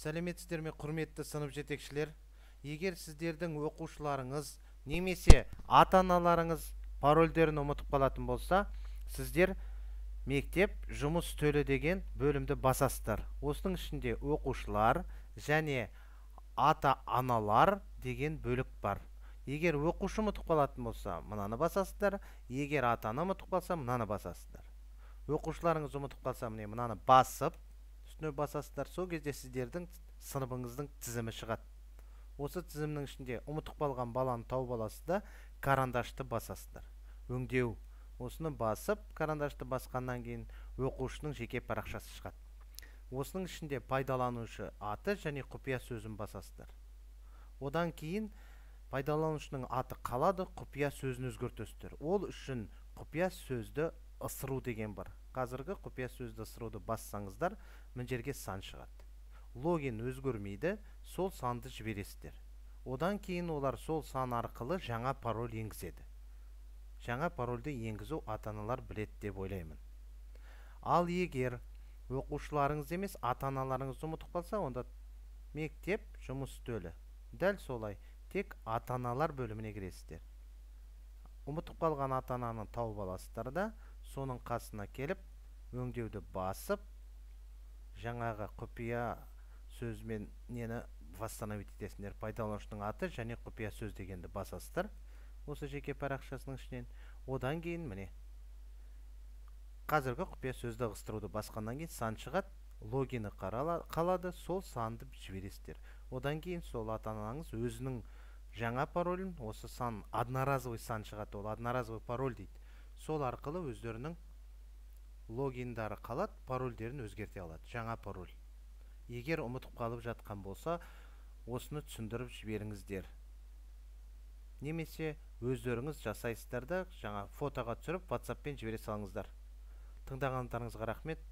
Сәлеметсіздер ме, құрметті сынып жетекшілер? Егер сіздердің оқушыларыңыз немесе ата-аналарыңыз парольдерін ұмытып қалатын болса, сіздер мектеп жұмыс төлі деген бөлімді басасыздар. Осының ішінде оқушылар және ата-аналар деген бөлік бар. Егер оқушы ұмытып қалатын болса, мынаны басасыздар. Егер ата-ана ұмытып қалса, мынаны басасыздар. Оқушыларыңыз ұмытып қалса, мынаны басып үстіне басасыздар. Сол кезде сіздердің сыныбыңыздың тізімі шығады. Осы тізімнің ішінде ұмытып қалған баланы тауып аласыз да карандашты басасыздар. Өңдеу. Осыны басып, карандашты басқаннан кейін оқушының жеке парақшасы шығады. Осының ішінде пайдаланушы аты және құпия сөзін басасыздар. Одан кейін пайдаланушының аты қалады, құпия сөзін өзгертесіздер. Ол үшін құпия сөзді ысыру деген бар. Қазіргі құпия сөзді ысыруды бассаңыздар, мына жерге сан шығады. Логин өзгермейді, сол санды жібересіздер. Одан кейін олар сол сан арқылы жаңа пароль енгізеді. Жаңа парольді енгізу ата-аналар біледі деп ойлаймын. Ал егер оқушыларыңыз емес, ата-аналарыңыз ұмытып қалса, онда мектеп жұмыс төлі. Дәл солай, тек ата-аналар бөліміне кіресіздер. Ұмытып қалған ата-ананы тауып аласыздар да, соның қасына келіп, өңдеуді басып, жаңағы құпия сөзмен нені восстановить етесіңдер. Пайдаланушының аты және құпия сөз дегенді басасыздар. Осы жеке парақшасының ішінен. Одан кейін міне қазіргі құпия сөзді ығыстыруды басқаннан кейін сан шығады, логині қалады, сол санды жібересіздер. Одан кейін сол ата-анаңыз өзінің жаңа паролін, осы сан одноразовый сан шығады, ол одноразовый пароль дейді. Сол арқылы өздерінің логиндары қалады, парольдерін өзгерте алады. Жаңа пароль. Егер ұмытып қалып жатқан болса, осыны түсіндіріп жіберіңіздер. Немесе өздеріңіз жасайсыздар да, жаңа фотоға түсіріп WhatsApp-пен жібере салыңыздар. Тыңдағандарыңызға рахмет.